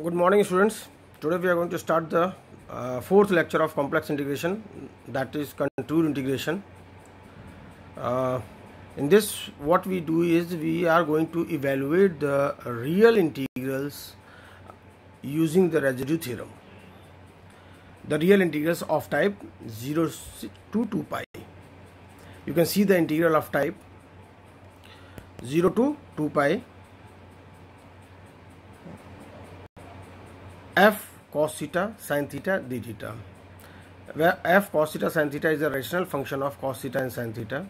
Good morning, students. Today we are going to start the fourth lecture of complex integration, that is contour integration. In this, what we do is we are going to evaluate the real integrals using the residue theorem. The real integrals of type 0 to 2 pi. You can see the integral of type 0 to 2 pi f cos theta sin theta d theta, where f cos theta sin theta is a rational function of cos theta and sin theta.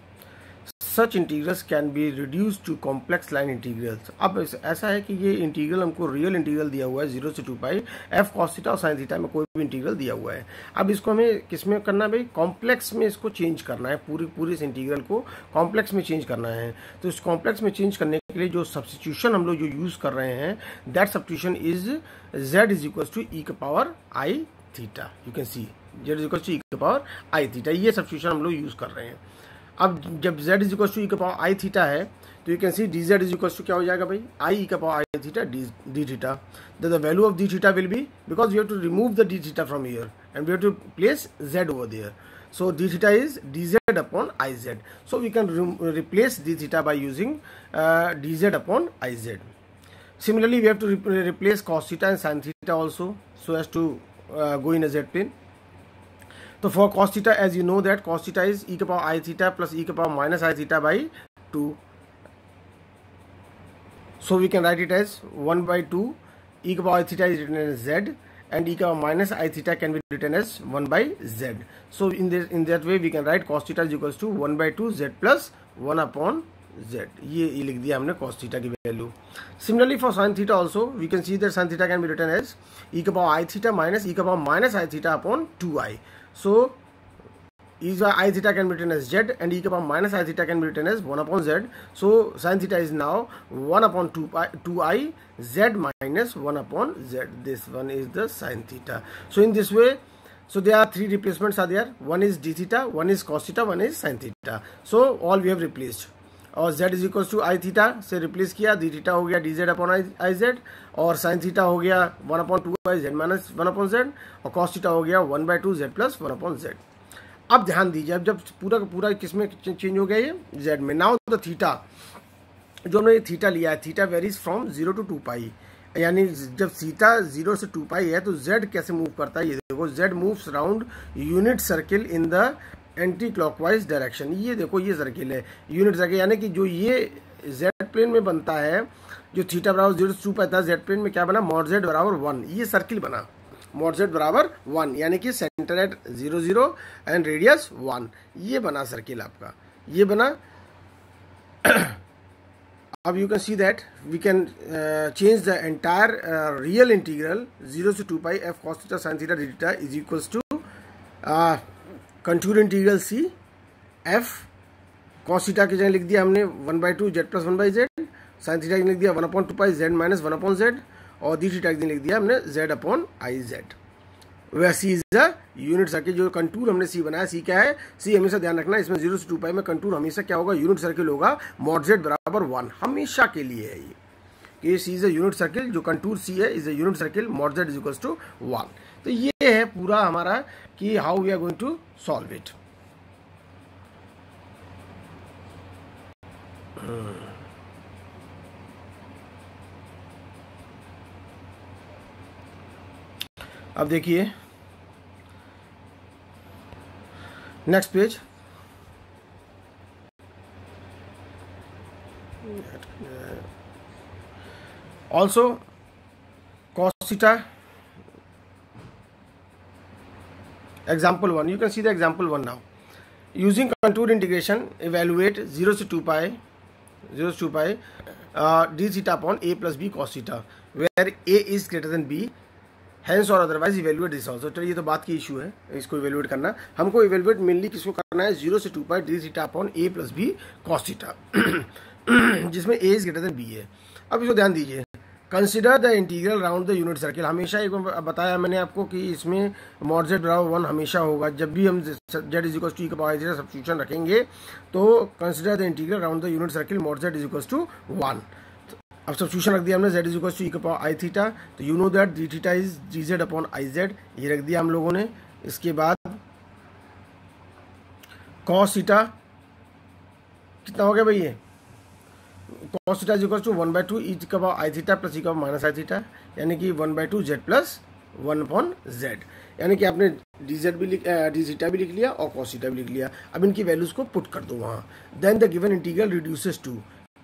Such integrals can be reduced to complex line integrals. अब ऐसा है कि ये integral हमको real integral दिया हुआ है 0 से 2 पाई f cos थीटा और sin थीटा में कोई भी इंटीग्रल दिया हुआ है. अब इसको हमें किस में करना है भाई? कॉम्प्लेक्स में इसको चेंज करना है. पूरी इस इंटीग्रल को कॉम्प्लेक्स में चेंज करना है. तो इस कॉम्प्लेक्स में चेंज करने के लिए जो सब्स्टिट्यूशन हम लोग जो यूज कर रहे हैं, that substitution is z is equal to e के power i theta. You can see z is equal to e के पावर i थीटा. ये सब्स्टिट्यूशन हम लोग यूज कर रहे हैं. अब जब z इज इक्वल टू ई का पावर आई थीटा है तो you can see D Z is equal to क्या हो जाएगा भाई? आई का power I theta D theta. The value of D theta will be, because we have to remove the D theta from here and we have to place z over there. So d theta is dz upon iz. So we can replace d theta by using dz upon iz. Similarly, we have to replace cos theta and sin theta also, so as to go in a z plane. So for cos theta, as you know that cos theta is e to power I theta plus e to power minus I theta by 2. So we can write it as 1 by 2. E to power I theta is written as z, and e to power minus I theta can be written as 1 by z. So in that way we can write cos theta is equals to 1 by 2 z plus 1 upon z. ये लिख दिया हमने cos theta की value. Similarly for sin theta also we can see that sin theta can be written as e to power I theta minus e to power minus I theta upon 2i. So e to power I theta can be written as z and e to power minus I theta can be written as 1 upon z. So sin theta is now 1 upon 2i z minus 1 upon z. This one is the sin theta. So in this way, so there are three replacements are there. One is d theta, one is cos theta, one is sin theta. So all we have replaced. और z is equal to I theta से replace किया, D theta हो गया D Z upon आई Z, और sine theta हो गया 1 upon 2 I Z minus 1 upon Z, और cos theta हो गया 1 by 2 Z plus 1 upon Z. अब ध्यान दीजिए, अब जब पूरा का पूरा किस में चेंज हो गया ये जेड में. नाउ द थीटा, जो हमने थीटा लिया है, थीटा वेरीज फ्रॉम 0 टू 2 पाई. यानी जब थीटा 0 से 2 पाई है तो जेड कैसे मूव करता है? ये देखो, Z moves around unit circle in the anti clockwise direction. ये देखो, ये सर्किल है यूनिट सर्किल, यानी कि जो ये जेड प्लेन में बनता है, जो थीटा बराबर 0 से 2 पाई था, जेड प्लेन में क्या बना? मॉड जेड बराबर 1. ये सर्किल बना मॉड जेड बराबर 1, यानी कि सेंटर एट 0 0 एंड रेडियस 1. ये बना सर्किल आपका, ये बना. अब you can see that we can change the entire real integral 0 से 2 pi f cos theta sine theta D theta is equals to contour integral c f cos theta की जगह लिख दिया हमने 1 by 2 Z plus 1 by z, sine theta की लिख दिया 1 upon 2 pi z minus 1 upon Z, और डी थीटा की लिख दिया हमने जेड अपॉन आई जेड. वह सी इज द यूनिट सर्किल. जो कंटूर हमने सी बनाया, सी क्या है? सी हमेशा ध्यान रखना, इसमें 0 से 2 पाई में कंटूर हमेशा क्या होगा? यूनिट सर्किल होगा. मॉड जेड बराबर 1 हमेशा के लिए है ये c is a unit circle. जो कंटूर सी है is a unit circle, mod Z is equals to 1. तो ये है पूरा हमारा कि how we are going to solve it. अब देखिए next page. Also cos theta, example 1. You can see the example 1 now. Using contour integration, evaluate 0 to 2 pi d theta upon a plus b cos theta, where a is greater than b. Hence or otherwise evaluate this also. तो ये तो बात की issue है, इसको evaluate करना. हमको evaluate mainly किसको करना है? 0 से 2 pi d theta upon a plus b cos theta, जिसमें a is greater than b है. अब इसको ध्यान दीजिए. Consider the integral round the unit circle. हमेशा एक बताया मैंने आपको कि इसमें मॉड जेड बराबर 1 हमेशा होगा. जब भी हम जेड इज इक्वल टू ई का पावर सब्स्टिट्यूशन रखेंगे तो consider the integral round the unit circle, mod Z is equal to 1. अब सब्स्टिट्यूशन रख दिया हमने, z इज इक्वल टू ई का पावर आई थीटा, तो you know that d theta is d Z upon I z, ये रख दिया हम लोगों ने। इसके बाद कॉस थीटा कितना हो गया भाई, ये cos theta is equal to 1/2 e का पावर आई थीटा प्लस ई का पावर माइनस आई थीटा, यानी कि 1/2 जेड प्लस 1/z, यानी कि आपने डी जेड भी डी थीटा भी लिख लिया और कॉस थीटा भी लिख लिया। अब इनकी वैल्यूज को पुट कर दो वहाँ। Then the given integral reduces to,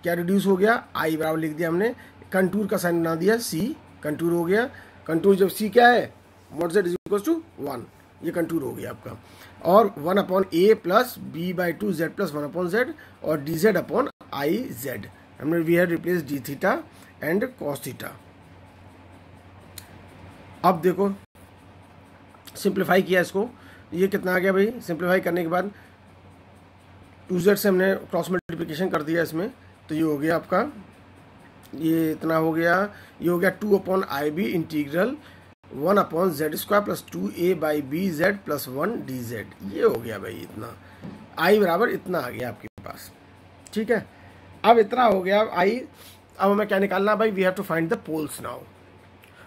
क्या रिड्यूस हो गया, आई बराबर लिख दिया हमने, कंटूर का साइन बना दिया, सी कंटूर हो गया। कंटूर जब सी क्या है, mod Z is equal to 1, ये कंटूर हो गया आपका, और 1/a plus b/2 z plus 1/z और डी जेड अपॉन आई जेड, हमने we had replace d theta and cos theta. अब देखो सिंप्लीफाई किया इसको, ये कितना आ गया भाई, सिंप्लीफाई करने के बाद 2z से हमने क्रॉस मल्टीप्लिकेशन कर दिया इसमें, तो ये हो गया आपका, ये इतना हो गया, ये हो गया 2/IB integral 1/z² plus 2a/bz plus 1dz, ये हो गया भाई इतना, आई बराबर इतना आ गया आपके पास। ठीक है, अब इतना हो गया आई। अब हमें क्या निकालना भाई, we have to find the poles now.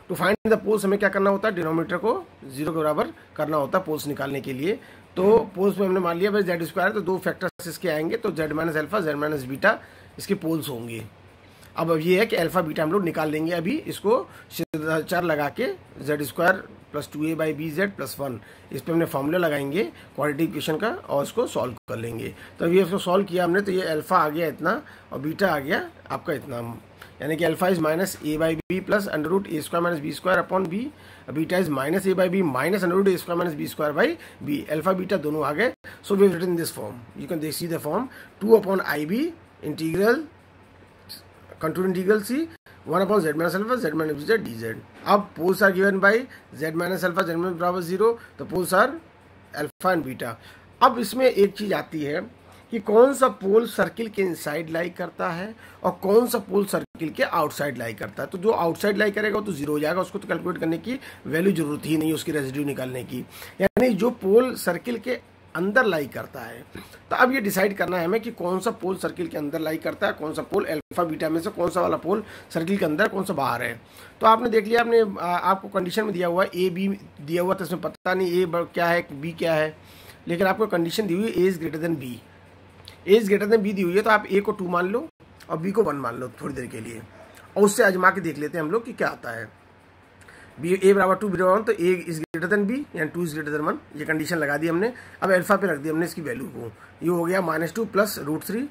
To find the poles हमें क्या करना होता है, डिनोमिनेटर को 0 के बराबर करना होता है पोल्स निकालने के लिए। तो पोल्स में हमने मान लिया भाई z² है, तो 2 फैक्टर्स इसके आएंगे, तो z minus alpha z minus beta इसके पोल्स होंगे। अब ये है कि अल्फा बीटा हम लोग निकाल लेंगे अभी, इसको चर लगा के z² प्लस 2a/bz प्लस 1, इस पर हमने फॉर्मूला लगाएंगे क्वाड्रेटिक इक्वेशन का और इसको सॉल्व कर लेंगे। तो अभी इसको सॉल्व किया हमने, तो ये अल्फा आ गया इतना और बीटा आ गया आपका इतना, यानी कि alpha is minus a/b plus √a² minus b² upon b, beta is minus a/b minus √a² minus b²/b, alpha beta दोनों आ गए। So we have written this form, you can see the form 2/IB integral contour integral c 1/z minus alpha z minus beta dz। अब poles are given by z minus alpha z minus बराबर 0, तो poles are alpha and beta. अब इसमें एक चीज आती है कि कौन सा पोल सर्किल के इनसाइड लाई करता है और कौन सा पोल सर्किल के आउटसाइड लाई करता है। तो जो आउटसाइड लाई करेगा वो तो 0 हो जाएगा, उसको तो कैलकुलेट करने की वैल्यू जरूरत ही नहीं है उसकी रेजिड्यू निकालने की। यानी जो पोल सर्किल के अंदर लाई करता है, तो अब ये डिसाइड करना है हमें कि कौन सा पोल सर्किल के अंदर लाई करता है, कौन सा पोल अल्फा बीटा में से कौन सा वाला पोल सर्किल के अंदर कौन सा बाहर है। तो आपने देख लिया, आपने आपको कंडीशन में दिया हुआ ए बी दिया हुआ, तो इसमें पता नहीं ए क्या है बी क्या है, लेकिन आपको कंडीशन दी हुई है a is greater than b, a is greater than b दी हुई है, तो आप ए को 2 मान लो और बी को 1 मान लो थोड़ी देर के लिए, और उससे आजमा के देख लेते हैं हम लोग कि क्या आता है। बी ए बराबर 2 बराबर 1, तो ए इज ग्रेटर देन बी यानी 2 इज ग्रेटर देन 1, ये कंडीशन लगा दी हमने। अब अल्फा पे रख दिया हमने इसकी वैल्यू को, ये हो गया -2 प्लस √3,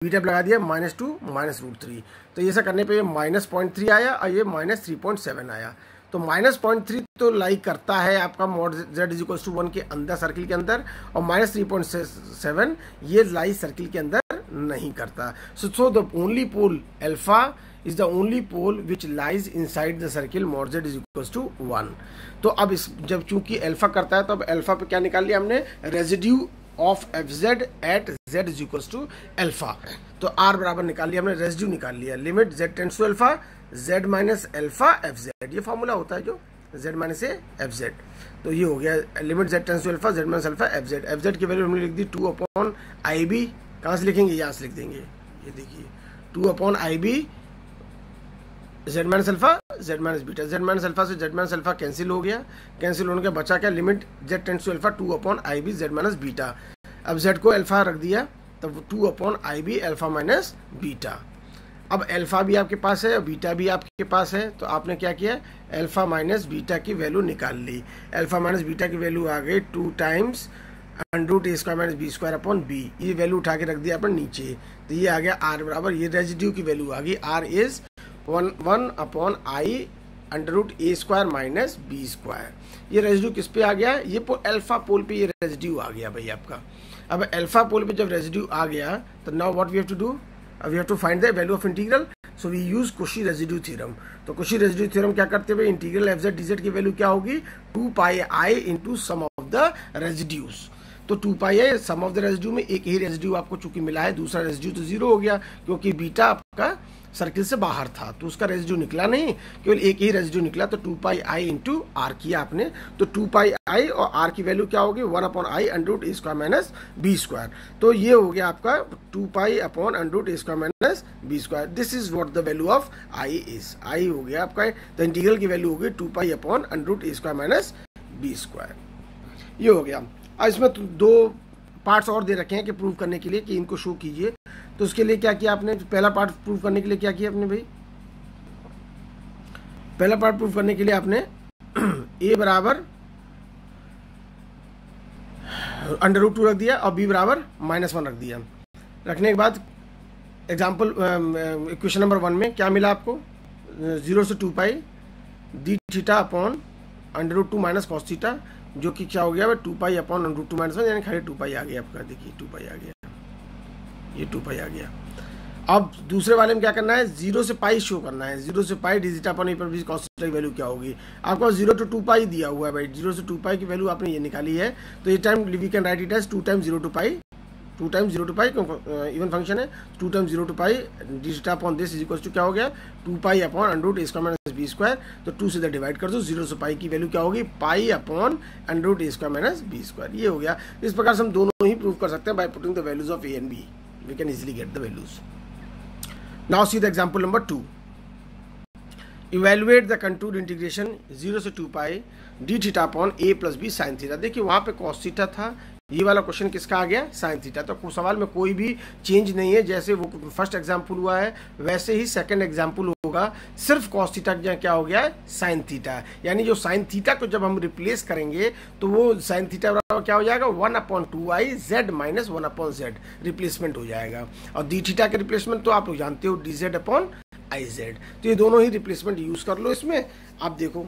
बीटा पे लगा दिया -2 माइनस √3, तो ये ऐसा करने पे ये -0.3 आया और ये -3.7 आया। तो -0.3 तो लाई करता है आपका mod z is equal to 1 के अंदर सर्किल के अंदर, और -3.7 ये लाई सर्किल के अंदर नहीं करता। So the only pole alpha is the only pole which lies inside the circle mod z is equals to 1। तो अब इस जब चूंकि अल्फा करता है, तो अब अल्फा पे क्या निकाल लिया हमने, residue of fz at z is equals to alpha. तो r बराबर निकाल लिया हमने, रेजिड्यू निकाल लिया, limit z tends to alpha z minus alpha fz, ये फॉर्मूला होता है जो z माइनस fz। तो ये हो गया limit z tends to alpha z minus alpha fz की वैल्यू हमने लिख दी 2/IB, कहाँ से लिखेंगे, यहाँ से लिख देंगे, ये देखिए 2/IB z minus alpha z minus beta, z minus alpha से z माइनस अल्फा कैंसिल हो गया, कैंसिल होने के बचा क्या, limit z tends to alpha 2/IB z minus beta. अब z को अल्फा रख दिया, तब 2/IB अल्फा माइनस बीटा। अब अल्फा भी आपके पास है और बीटा भी आपके पास है, तो आपने क्या किया, अल्फा माइनस बीटा की वैल्यू निकाल ली। अल्फा माइनस बीटा की वैल्यू आ गई 2 times √a² minus b² upon b, ये वैल्यू उठा के रख दिया अपन नीचे, तो ये आ गया r बराबर, ये रेजिड्यू की वैल्यू आ गई, r is 1/I √a² minus b²। ये रेजिड्यू किस पे आ गया, ये अल्फा पोल पे ये रेजिड्यू आ गया भाई आपका। अब अल्फा पोल पे जब रेजिड्यू आ गया, तो now what we have to do, we have to find the value of integral, so we use Cauchy residue theorem. तो कोशी रेजिड्यू थ्योरम क्या करते हुए, इंटीग्रल f z dz की वैल्यू क्या होगी, 2πi into sum of the residues. तो 2πi some of the residue में एक ही रेजिड्यू आपको चूंकि मिला है, दूसरा रेजिड्यू तो 0 हो गया, क्योंकि बीटा आपका सर्किल से बाहर था, तो उसका रेजिड्यू निकला नहीं, केवल एक ही रेजिड्यू निकला, तो 2 पाई आई इंटू आर किया आपने, तो 2 पाई आई और आर की वैल्यू क्या होगी 1 upon i under root a square minus B square, तो ये हो गया आपका 2 pi upon under root a square minus B square. This is what the value of I is, I हो गया आपका, द इंटीग्रल की वैल्यू होगी 2 pi upon under root a square minus B square, ये हो गया। अब इसमें दो पार्ट्स और दे रखे हैं कि प्रूव करने के लिए कि इनको शो कीजिए, तो उसके लिए क्या किया आपने, पहला पार्ट प्रूव करने के लिए क्या किया आपने भाई, पहला पार्ट प्रूव करने के लिए आपने a बराबर अंडर रूट 2 रख दिया और b बराबर -1 रख दिया। रखने के बाद एग्जाम्पल इक्वेशन नंबर 1 में क्या मिला आपको, 0 से 2 pi d theta upon under root 2 minus cos theta, जो कि क्या हो गया 2 pi upon under root 2 minus 1, यानी खाली 2 पाई आ गया आपका, देखिए 2 पाई आ गया, ये 2 पाई आ गया। अब दूसरे वाले में क्या करना है, 0 से पाई शो करना है, 0 से पाई डी थीटा अपॉन ए पर बी कॉस थीटा की वैल्यू क्या होगी, आपको 0 to 2 पाई दिया हुआ है भाई, 0 से 2 पाई की वैल्यू आपने ये निकाली है, तो ये time we can write it as 2 times 0 to pi, 2 times 0 to pi, even function है, 2 times 0 to pi d theta upon this is equal to क्या हो गया 2 pi upon under root a square minus B square, तो 2 से divide कर दो, 0 से पाई की वैल्यू क्या होगी पाई upon under root a square minus B square, ये हो गया। इस प्रकार से हम दोनों ही प्रूव कर सकते हैं by putting the values of a and b, we can easily get the values. Now see the example number 2. Evaluate the contour integration 0 से 2 pi d theta upon a plus b sine theta. देखिए वहाँ पे cos theta था, ये वाला question किसका आ गया sine theta, तो सवाल में कोई भी चेंज नहीं है, जैसे वो फर्स्ट एग्जाम्पल हुआ है वैसे ही सेकंड एग्जाम्पल होगा, सिर्फ कॉस थीटा क्या हो गया है साइन थीटा, यानी जो साइन थीटा को जब हम रिप्लेस करेंगे तो वो साइन थीटा क्या हो जाएगा 1 upon 2 I Z minus 1 upon Z replacement हो जाएगा, और डी थीटा के रिप्लेसमेंट तो आप लोग जानते हो D Z upon I Z, तो ये दोनों ही रिप्लेसमेंट यूज कर लो इसमें। आप देखो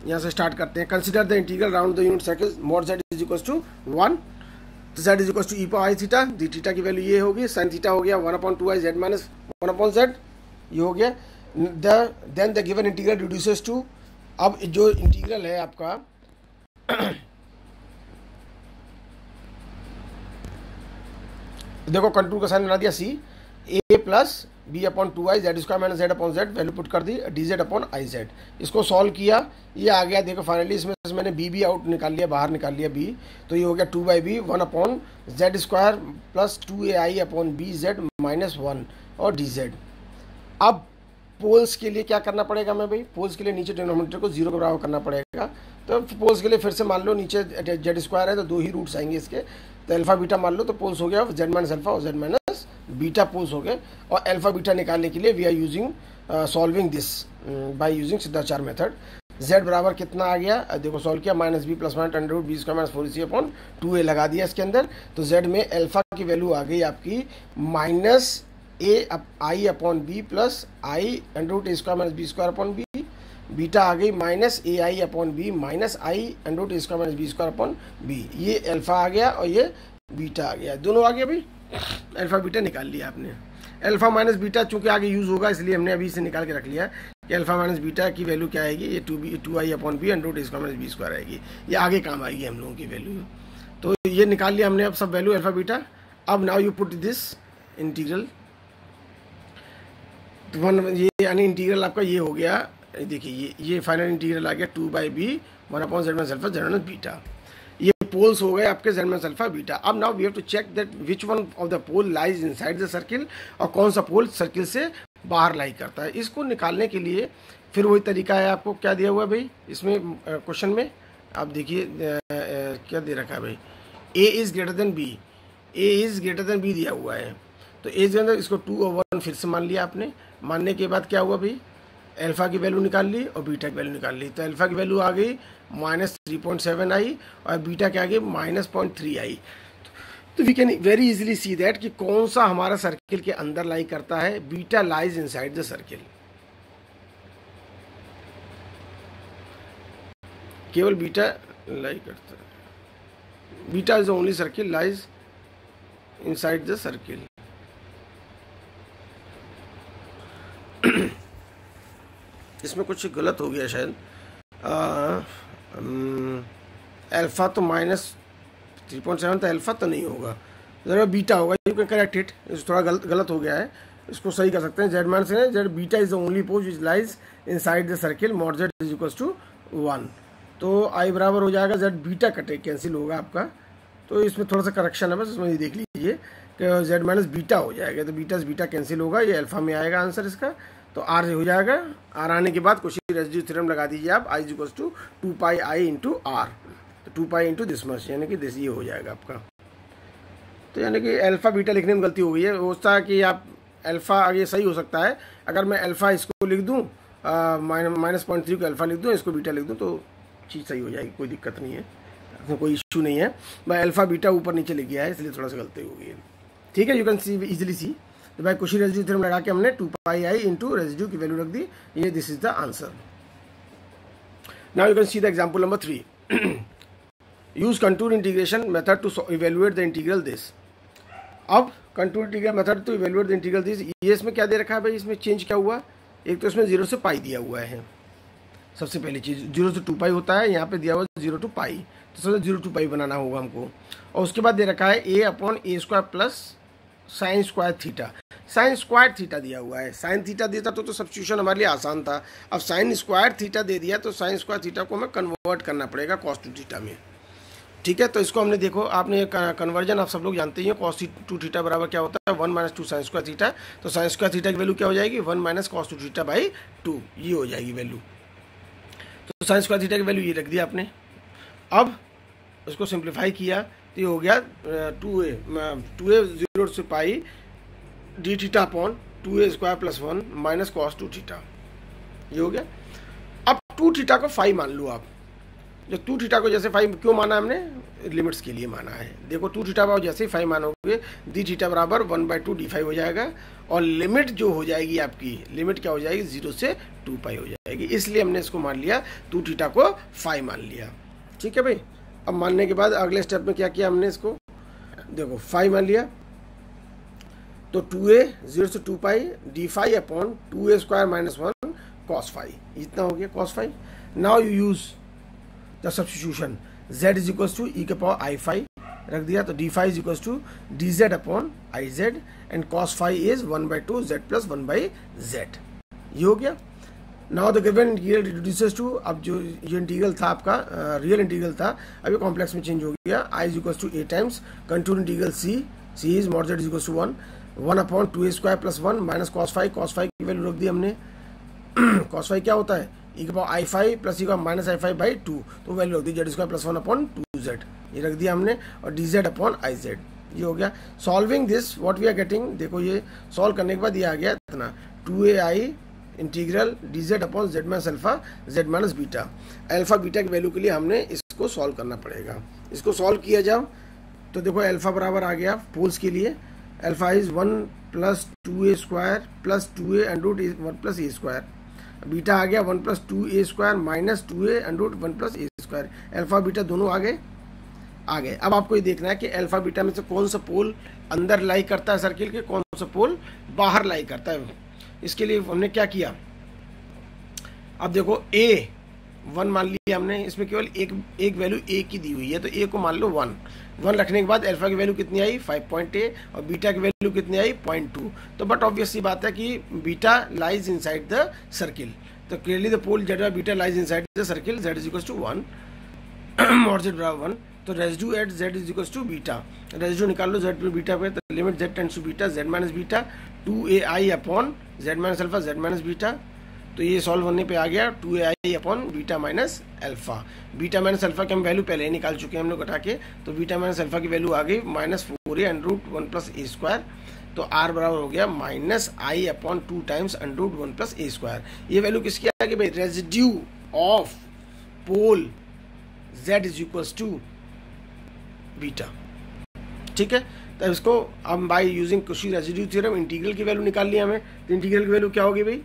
यहाँ से स्टार्ट करते हैं, consider the integral round the unit circle mod Z is equal to 1, तो z is equal to e power I theta, D theta की वैल्यू ये होगी, साइन थीटा हो गया 1 upon 2 I Z minus 1 upon z, ये हो गया। Then the given integral reduces to, अब जो इंटीग्रल है आपका देखो कंटूर का साइन बना दिया c, a plus b upon 2 I z square minus z upon z, value put कर दी डी जेड अपॉन आई जेड, इसको सॉल्व किया, ये आ गया। देखो फाइनली इसमें मैंने बी आउट निकाल लिया, बाहर निकाल लिया बी, तो ये हो गया 2 by b 1 upon z square plus 2 a i upon b z minus 1 और डी जेड। अब पोल्स के लिए क्या करना पड़ेगा मैं भाई, पोल्स के लिए नीचे डिनोमिनेटर को 0 के बराबर करना पड़ेगा, तो पोल्स के लिए फिर से मान लो नीचे जेड स्क्वायर है तो 2 ही रूट्स आएंगे इसके, तो अल्फा बीटा मान लो, तो पोल्स हो गया जेड माइनस अल्फा और जेड माइनस बीटा पोल्स हो गए, और अल्फा बीटा निकालने के लिए we are using solving this by using सिद्धाचार मेथड। z बराबर कितना आ गया, देखो सॉल्व किया minus b plus minus under root b square minus 4ac upon 2a लगा दिया इसके अंदर, तो z में अल्फा की वैल्यू आ गई आपकी minus a i upon b plus i under root a square minus B square upon b, beta आ गई minus a i upon b minus i under root a square minus B square upon B, ये alpha आ गया और ये beta आ गया, दोनों आ गया भाई, अल्फा बीटा निकाल लिया आपने। अल्फा माइनस बीटा चूंकि आगे यूज होगा इसलिए हमने अभी से निकाल के रख लिया कि अल्फा माइनस बीटा की वैल्यू क्या आएगी, ये 2 i upon b under root a square minus B square आएगी, ये आगे काम आएगी हम लोगों की वैल्यू, तो ये निकाल लिया हमने अब सब वैल्यू अल्फा बीटा। अब now you put this integral, ये यानी इंटीग्रल आपका ये हो गया, देखिए ये फाइनल इंटीग्रल आ गया 2 by b 1 upon z minus alpha z minus beta, ये पोल्स हो गए आपके जेड माइनस अल्फा बीटा। अब now we have to check that which one of the pole lies inside the circle, और कौन सा पोल सर्किल से बाहर लाई करता है, इसको निकालने के लिए फिर वही तरीका है, आपको क्या दिया हुआ है भाई इसमें क्वेश्चन में, आप देखिए क्या दे रखा है भाई, a is greater than b, a is greater than b दिया हुआ है, तो ए के अंदर इसको 2 और 1 फिर से मान लिया आपने, मानने के बाद क्या हुआ भाई अल्फा की वैल्यू निकाल ली और बीटा की वैल्यू निकाल ली, तो अल्फा की वैल्यू आ गई माइनस 3.7 आई और बीटा क्या आ गई माइनस 0.3 आई, तो we can very easily see that कि कौन सा हमारा सर्किल के अंदर लाई करता है, beta lies inside the circle, केवल बीटा लाई करता है, beta is the only circle lies inside the circle. इसमें कुछ गलत हो गया शायद, अल्फा तो माइनस 3.7 तो अल्फा तो नहीं होगा, ज़रा बीटा होगा, यू कैन करेक्ट इट, थोड़ा गलत हो गया है, इसको सही कर सकते हैं। Z minus z beta is the only pole which lies inside the circle mod Z is equal to 1। तो आई बराबर हो जाएगा जेड बीटा कटे कैंसिल होगा आपका, तो इसमें थोड़ा सा करेक्शन है बस, इसमें ये देख लीजिए कि जेड माइनस बीटा हो जाएगा, तो बीटा से बीटा कैंसिल होगा, ये अल्फा में आएगा आंसर इसका। तो आर हो जाएगा, आर आने के बाद कोशी रेसिड्यू थ्योरम लगा दीजिए आप, i is equal to 2 pi i into r, तो 2 पाई इंटू दिस मच, यानी कि दिस ये हो जाएगा आपका। तो यानी कि अल्फा बीटा लिखने में गलती हो गई है, होता है कि आप अल्फा आगे सही हो सकता है, अगर मैं अल्फा इसको लिख दूँ -0.3 को अल्फा लिख दूँ, इसको बीटा लिख दूँ, तो चीज़ सही हो जाएगी, कोई दिक्कत नहीं है, इसमें कोई इशू नहीं है। मैं अल्फा बीटा ऊपर नीचे लिख गया है, इसलिए थोड़ा सा गलती हो गई है। ठीक है, you can see easily see. तो भाई कोशी रेसिड्यू थ्योरम लगा के हमने 2 पाई आई इंटू रेसिड्यू की वैल्यू रख दी, ये this is the answer. Now you can see the example number 3। Use contour integration method to evaluate the integral this. अब contour integral method to evaluate the integral this, ये इसमें क्या दे रखा है भाई, इसमें चेंज क्या हुआ, एक तो इसमें 0 से पाई दिया हुआ है, सबसे पहली चीज़ 0 से 2 पाई होता है, यहाँ पे दिया हुआ 0 to पाई, तो सबसे 0 to पाई बनाना होगा हमको। और उसके बाद दे रखा है a/a² plus sine square theta, sine square theta दिया हुआ है, साइन थीटा देता तो सब्स्टिट्यूशन हमारे लिए आसान था, अब साइन स्क्वायर थीटा दे दिया तो साइन स्क्वायर थीटा को हमें कन्वर्ट करना पड़ेगा कॉस टू थीटा में। ठीक है, तो इसको हमने देखो, आपने कन्वर्जन आप सब लोग जानते ही हैं, कॉस टू थीटा बराबर क्या होता है 1 - 2 साइन स्क्वायर थीटा, तो साइन स्क्वायर थीटा की वैल्यू क्या हो जाएगी 1 - cos टू थीटा बाई 2, ये हो जाएगी वैल्यू। तो साइन स्क्वायर थीटा की वैल्यू ये रख दिया आपने। अब उसको सिंप्लीफाई किया तो ये हो गया 2a 0 से pi d theta upon 2a² + 1 minus cos two theta, ये हो गया। अब 2 थीटा को 5 मान लो आप, जो 2 थीटा को जैसे 5 क्यों माना हमने, लिमिट्स के लिए माना है। देखो 2 थीटा पर जैसे ही 5 मानोगे डी थीटा बराबर 1/2 d5 हो जाएगा, और लिमिट जो हो जाएगी आपकी, लिमिट क्या हो जाएगी 0 से 2 पाई हो जाएगी, इसलिए हमने इसको मान लिया 2 थीटा को 5 मान लिया। ठीक है भाई, अब मानने के बाद अगले स्टेप में क्या किया हमने, इसको देखो 5 मान लिया, तो 2a 0 से 2 पाई d5 अपॉन 2a² - 1 cos 5, इतना हो गया cos 5। Now you use the substitution, z is equal to e⁻i5 रख दिया, तो d5 is equal to dz upon iz and cos 5 is 1/2 z + 1/z, ये हो गया। Now the given integral reduces to, अब जो ये इंटीग्रल था आपका रियल इंटीग्रल था, अभी कॉम्प्लेक्स में चेंज हो गया, i is equal to a times contour integral c is mod z is equal to 1 upon 2a² + 1 minus cos 5 की वैल्यू रख दी हमने। cos 5 क्या होता है e⁻i5 + e⁻−i5/2, तो वैल्यू रख दी z² + 1 अपॉन 2z, ये रख दिया हमने, और dz अपॉन iz, ये हो गया। Solving this what we are getting, देखो ये सॉल्व करने के बाद ये आ गया इतना 2ai integral dz upon z - alpha z - beta, alpha beta की वैल्यू के लिए हमने इसको सॉल्व करना पड़ेगा। इसको सॉल्व किया जब, तो देखो अल्फा बराबर आ गया पोल्स के लिए, alpha is 1 + 2a² + 2a √ 1 + a², beta आ गया 1 + 2a² - 2a √ 1 + a², alpha beta दोनों आ गए। अब आपको ये देखना है कि अल्फा बीटा में से कौन सा पोल अंदर लाई करता है सर्किल के, कौन सा पोल बाहर लाई करता है। इसके लिए हमने क्या किया, अब देखो a1 मान लिया हमने, इसमें केवल एक वैल्यू a की दी हुई है, तो a को मान लो 1 रखने के बाद अल्फा की वैल्यू कितनी आई 5.8 और बीटा की वैल्यू कितनी आई 0.2। तो बट ऑब्वियस सी बात है कि beta lies inside the circle, तो clearly the pole z beta lies inside the circle, z is equal to 1 mod z बराबर 1, तो residue at z is equal to beta, residue निकाल लो z पे beta पे, तो limit z tends to beta z - beta 2ai अपॉन z - alpha z - beta, तो ये सॉल्व होने पे आ गया 2ai अपॉन beta minus alpha, beta minus alpha की हम वैल्यू पहले ही निकाल चुके हैं हम लोग हटा के, तो बीटा माइनस अल्फा की वैल्यू आ गई -4a √ 1 + a², तो r बराबर हो गया -i अपॉन 2 टाइम्स √ 1 + a²। ये वैल्यू किसकी आ गई भाई, residue of pole z is equal to beta. ठीक है, तो इसको हम by using Cauchy residue theorem integral की वैल्यू निकाल लिया हमें, तो इंटीग्रल की वैल्यू क्या होगी भाई,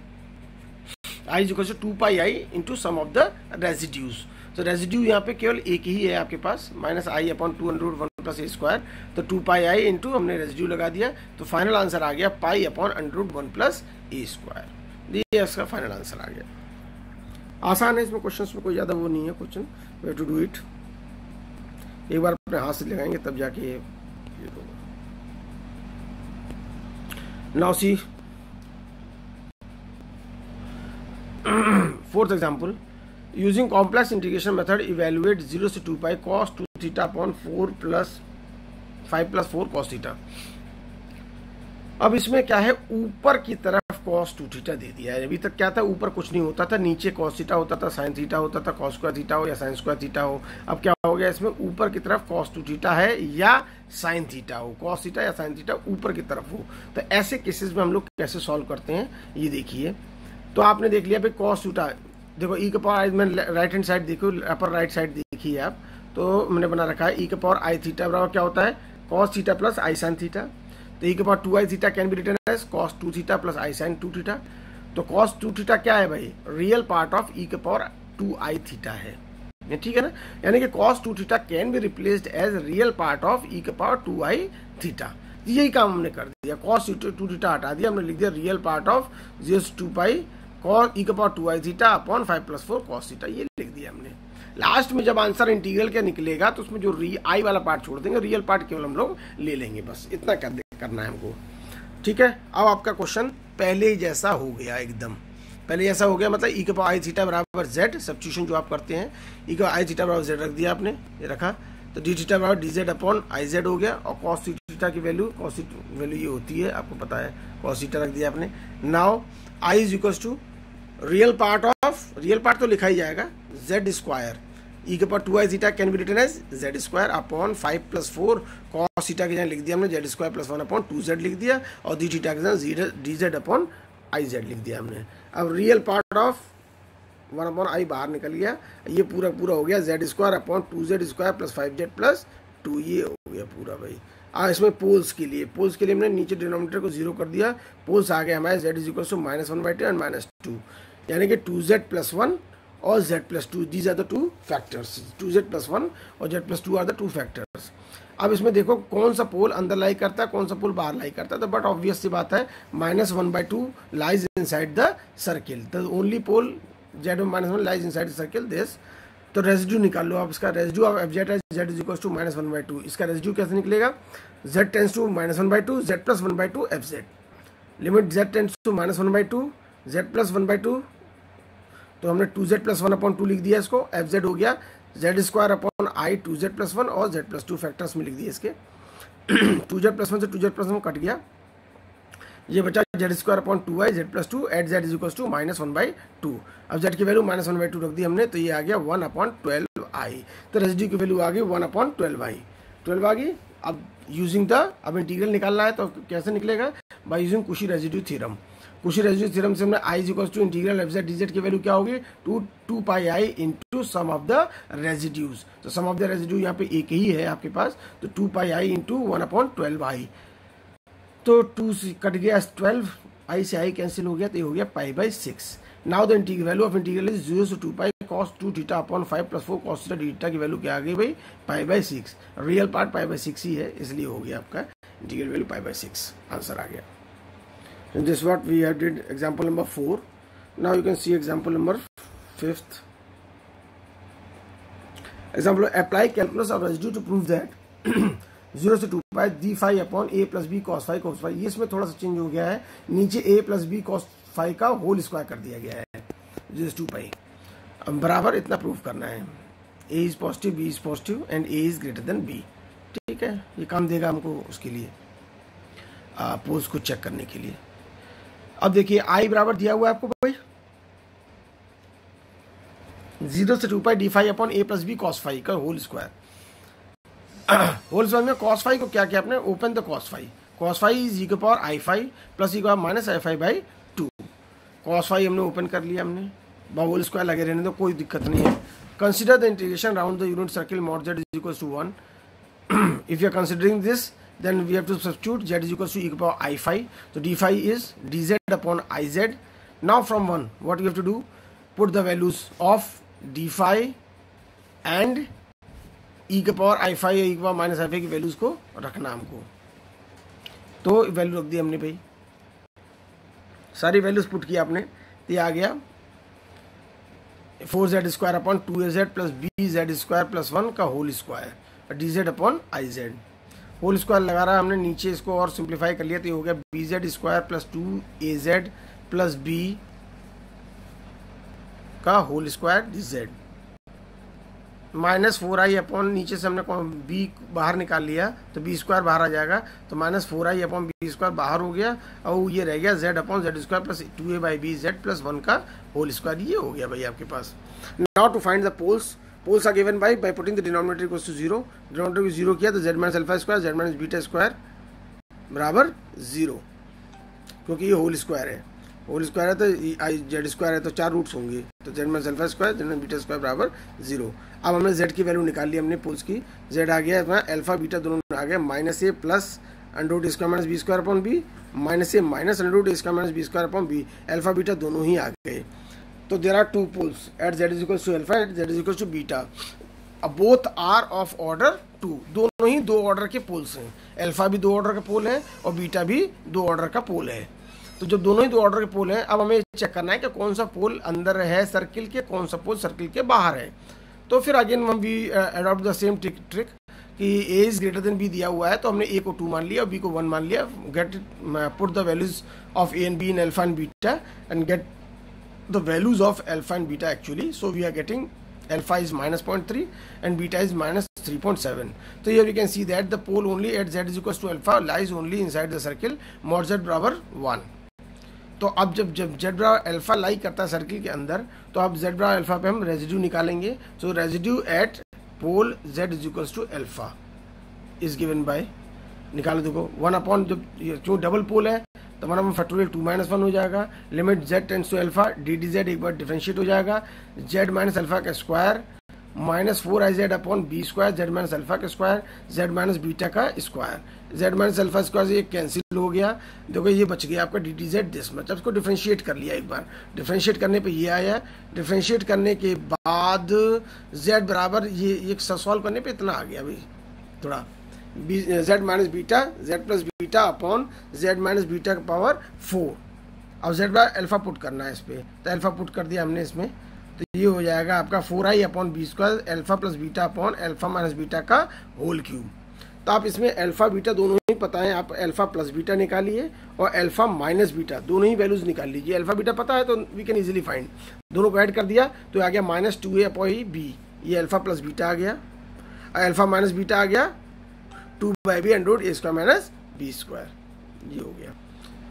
i is equal to 2 pi i into sum of the residues, तो रेजिड्यू यहाँ पे केवल एक ही है आपके पास -i अपॉन 2 √ 1 + a², तो 2 पाई आई इंटू हमने रेजिड्यू लगा दिया, तो फाइनल आंसर आ गया पाई अपॉन √ 1 + a², ये इसका फाइनल आंसर आ गया। आसान है, इसमें क्वेश्चन में कोई ज़्यादा वो नहीं है question, we have to do it, एक बार अपने हाथ से लगाएंगे तब जाके ये होगा। Now C fourth example, using complex integration method evaluate 0 से 2 pi cos 2 theta upon 4 plus 5 plus 4 cos theta. अब इसमें क्या है, ऊपर की तरफ cos 2 थीटा दे दिया है। अभी तक क्या था, ऊपर कुछ नहीं होता था, नीचे cos थीटा होता था, sin थीटा होता था, cos स्क्वायर थीटा हो या sin स्क्वायर थीटा हो। अब क्या हो गया, इसमें ऊपर की तरफ cos 2 थीटा है या sin थीटा हो, cos थीटा या sin थीटा ऊपर की तरफ हो। तो ऐसे केसेस में हम लोग कैसे सॉल्व करते हैं, ये देखिए। तो आपने देख लिया भाई cos थीटा, देखो e के पावर में राइट हैंड साइड देखो, अपर राइट साइड देखिए आप, तो मैंने बना रखा है e के पावर आई थीटा बराबर क्या होता है, cos theta plus i sin theta. तो e के power 2i theta can be written as cos 2 theta plus i sin 2 theta. तो cos 2 थीटा क्या है भाई, रियल पार्ट ऑफ e के पावर 2i थीटा है, ठीक है ना। यानी कि cos 2 theta can be replaced as real part of e के पावर 2i थीटा। यही काम हमने कर दिया, cos 2 थीटा हटा दिया, हमने लिख दिया रियल पार्ट ऑफ 0 से 2 पाई cos e के power 2i theta upon 5 plus 4 cos theta, ये लिख दिया हमने। लास्ट में जब आंसर इंटीग्रल का निकलेगा तो उसमें जो आई वाला पार्ट छोड़ देंगे, रियल पार्ट केवल हम लोग ले लेंगे, बस इतना करना है हमको, ठीक है। अब आपका क्वेश्चन पहले ही जैसा हो गया, एकदम पहले जैसा हो गया, मतलब e के पावर आई थीटा बराबर z, सब्स्टिट्यूशन जो आप करते हैं, e के पावर आई थीटा बराबर z रख दिया आपने, ये रखा, तो डी थीटा बराबर D Z upon I Z हो गया, और cos थीटा की वैल्यू ये होती है, आपको पता है, cos थीटा रख दिया आपने। Now i is equals to real part तो लिखा ही जाएगा जेड स्क्वायर, ई के power 2i theta can be written as z square upon 5 plus 4 cos theta के जगह लिख दिया हमने Z square plus 1 upon 2z लिख दिया, और डी थीटा के जगह D Z upon I Z लिख दिया हमने। अब रियल पार्ट ऑफ 1 अपॉन आई बाहर निकल गया, ये पूरा हो गया Z square upon 2z square plus 5z plus 2, ये हो गया पूरा भाई। इसमें पोल्स के लिए हमने नीचे डिनोमिनेटर को 0 कर दिया, पोल्स आ गए हमारे z is equal to -1/2 and -2, यानी कि 2z प्लस 1 और z plus 2, these are the two factors, 2z plus 1 और z plus 2 are the two factors. अब इसमें देखो कौन सा पोल अंदर लाई करता है, कौन सा पोल बाहर लाई करता है, तो बट ऑब्वियस सी बात है -1/2 lies inside the circle, the only pole z-1 lies inside the circle this. तो रेजिड्यू निकाल लो आप, इसका residue of f z z is equal to -1/2, इसका रेजिड्यू कैसे निकलेगा, z tends to -1/2 z plus 1/2 f z, limit z tends to -1/2 z plus 1/2, तो हमने 2z प्लस 1 अपॉन 2 लिख दिया इसको, एफ जेड हो गया Z square upon I 2z plus 1 और z प्लस 2 फैक्टर्स में लिख दिए इसके। 2z प्लस 1 से 2z प्लस 1 कट गया, ये बचा z square upon 2i z plus 2 at z is equal to -1/2। अब z की वैल्यू -1/2 रख दी हमने, तो ये आ गया 1/12i, तो रेजिड्यू की वैल्यू आ गई 1/12i, 12 आ गई। अब यूजिंग द, अब इंटीग्रल निकालना है तो कैसे निकलेगा, by using Cauchy residue theorem. Cauchy residue theorem से हमने i is equal to integral f z d z की वैल्यू क्या होगी, 2 pi i into sum of the residues, तो सम ऑफ द रेजिड्यू यहाँ पे एक ही है आपके पास, तो 2 पाई आई इंटू 1/12i, तो 2 से कट गया 12, i से i कैंसिल हो गया, तो ये हो गया π/6। Now the integral value of integral is 0 से 2 pi cos 2 theta upon 5 plus 4 cos theta D theta की वैल्यू क्या आ गई भाई, π/6, रियल पार्ट π/6 ही है, इसलिए हो गया आपका इंटीग्रल वैल्यू π/6, आंसर आ गया। And this is what we have did example number 4. Now you can see example number 5th. Example, apply calculus of residue to prove that 0 से 2 पाई d phi upon a plus B cos phi cos phi, ये इसमें थोड़ा सा change हो गया है, नीचे a plus B cos phi का होल स्क्वायर कर दिया गया है 0 से 2 पाई। अब बराबर इतना प्रूव करना है, a is positive b is positive and a is greater than b, ठीक है, ये काम देगा हमको उसके लिए पोल्स को चेक करने के लिए। अब देखिए i बराबर दिया हुआ है आपको भाई 0 से 2 pi d phi upon a plus B cos phi का होल स्क्वायर। होल स्क्वायर में cos phi को क्या किया आपने, open the cos phi is e के power i phi plus e के power -i phi/2, cos phi हमने open कर लिया, हमने होल स्क्वायर लगे रहने दो, कोई दिक्कत नहीं है। Consider the integration round the unit circle mod z is equals to 1. If you are considering this, then we have to substitute z is equals to e to the power I phi. So d phi is dz upon iz. Now from 1, what you have to do? Put the values of d phi and e के power आई phi e के power minus आई phi की values को रखना हमको। तो value रख दी हमने भाई, सारी वैल्यूज पुट किया आपने, तो ये आ गया 4z square upon 2az plus bz square plus 1 का whole square dz upon iz। Whole square लगा रहा है हमने नीचे, इसको और सिंप्लीफाई कर लिया तो ये हो गया bz square plus 2az plus b का whole square z minus 4i upon, नीचे से हमने b बाहर निकाल लिया तो b स्क्वायर बाहर आ जाएगा, तो minus 4i upon b square बाहर हो गया, और ये रह गया z अपॉन z square plus 2a by b z plus 1 का होल स्क्वायर। ये हो गया भाई आपके पास। Now to find the poles are given by putting the denominator equals to 0, denominator को 0 किया तो z minus alpha square z minus beta square बराबर 0, क्योंकि ये होल स्क्वायर है, होल स्क्वायर है तो आई जेड स्क्वायर है तो 4 रूट्स होंगे, तो Z minus alpha square Z minus beta square बराबर 0। अब हमने जेड की वैल्यू निकाल ली हमने पोल्स की, जेड आ गया इसमें अल्फा बीटा दोनों आ गए minus a plus under root square minus B square upon b, minus a minus under root square minus B square upon b, alpha beta दोनों ही आ गए। तो there are 2 poles at z is equals to alpha at z is equals to beta, both are of order 2, दोनों ही 2 order के poles हैं, alpha भी 2 ऑर्डर का पोल है और बीटा भी 2 ऑर्डर का पोल है। तो जब दोनों ही 2 ऑर्डर के पोल हैं, अब हमें चेक करना है कि कौन सा पोल अंदर है सर्किल के, कौन सा पोल सर्किल के बाहर है। तो फिर अगेन हम भी अडॉप्ट द सेम ट्रिक कि a is greater than b दिया हुआ है तो हमने a को 2 मान लिया और b को 1 मान लिया, get put the values of a and b in alpha and beta and get the values of alpha and beta actually, so we are getting alpha is minus 0.3 and beta is minus 3.7. So here we can see that the pole only at z is equals to alpha lies only inside the circle mod z बराबर 1. तो अब जब z बराबर alpha लाई करता है circle के अंदर, तो अब z बराबर अल्फा पे हम रेजिड्यू निकालेंगे। So residue at pole z is equals to alpha is given by, निकालो देखो 1 अपॉन, जब क्यों डबल पोल है तो हमारा फैक्टोरियल 2 माइनस 1 हो जाएगा, limit z tends to alpha d d z एक बार डिफरेंशिएट हो जाएगा, z माइनस अल्फा का square minus 4iz upon b square z minus alpha का स्क्वायर z माइनस बीटा का square, z minus alpha square से ये कैंसिल हो गया, देखो ये बच गया आपका डी डी जेड दिस, मतलब इसको डिफरेंशिएट कर लिया एक बार, डिफरेंशिएट करने पे ये आया, डिफरेंशिएट करने के बाद z बराबर ये सॉल्व करने पे इतना आ गया भाई, थोड़ा z minus beta z plus beta upon z minus beta का पावर 4। अब z बाय अल्फा पुट करना है इस पे, तो अल्फा पुट कर दिया हमने इसमें, तो ये हो जाएगा आपका 4i upon b square alpha plus beta upon alpha minus beta का होल क्यूब। तो आप इसमें अल्फा बीटा दोनों ही पता है, आप अल्फा प्लस बीटा निकालिए और अल्फा माइनस बीटा दोनों ही वैल्यूज निकाल लीजिए। अल्फा बीटा पता है तो वी कैन इजीली फाइंड, दोनों को ऐड कर दिया तो आ गया माइनस 2a अपॉन बी, ये अल्फा प्लस बीटा आ गया, अल्फा माइनस बीटा आ गया 2 by B under root a square minus B square, ये हो गया,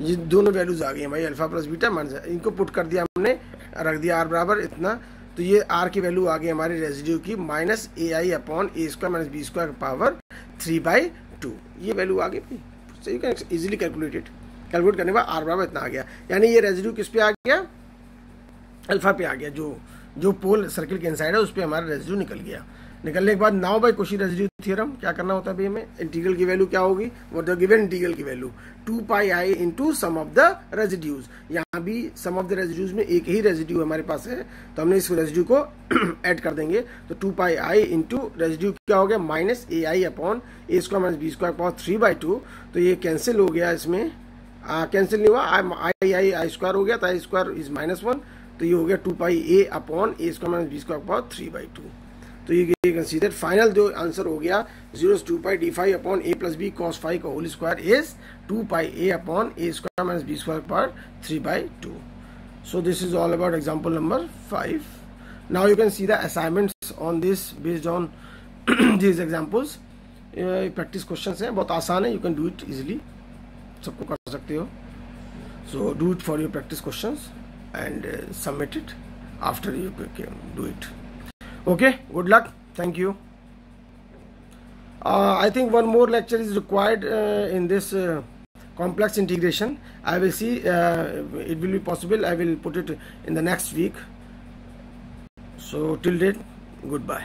ये दोनों वैल्यूज आ गई हैं भाई अल्फा प्लस बीटा माइनस, इनको पुट कर दिया हमने, रख दिया r बराबर इतना, तो ये r की वैल्यू आ गई हमारी रेजिड्यू की minus ai upon a square minus B square power 3/2, ये वैल्यू आ गई भाई, so you can easily calculate करने के बाद r बराबर इतना आ गया, यानी ये रेजिड्यू किस पे आ गया, अल्फा पे आ गया, जो पोल सर्किल के इनसाइड है उस पर हमारा रेजिड्यू निकल गया। निकलने के बाद now by Cauchy residue theorem क्या करना होता है भाई हमें, इंटीग्रल की वैल्यू क्या होगी, वो द गिवन इंटीग्रल की value 2πi into sum of the residues, यहाँ भी सम ऑफ द रेजिड्यूज में एक ही रेजिड्यू हमारे पास है तो हमने इस रेजिड्यू को ऐड कर देंगे, तो 2πi इंटू रेजिड्यू क्या हो गया minus ai upon a square minus B square power 3/2, तो ये कैंसिल हो गया, इसमें कैंसिल नहीं हुआ, आई स्क्वायर हो गया था, आई स्क्वायर इज -1, तो ये हो गया 2πa upon a square minus B square power 3/2। तो ये कंसीडर फाइनल जो आंसर हो गया 0 d phi upon a plus b cos phi का whole square is 2πa upon a square minus b square power 3/2। So this is all about example number 5. Now you can see the assignments on this based on these examples. Practice questions हैं, बहुत आसान है, you can do it easily, सबको कर सकते हो। So do it for your practice questions and submit it after you do it. Okay, good luck. Thank you. I think one more lecture is required in this complex integration. I will see it will be possible. I will put it in the next week. So till then, goodbye.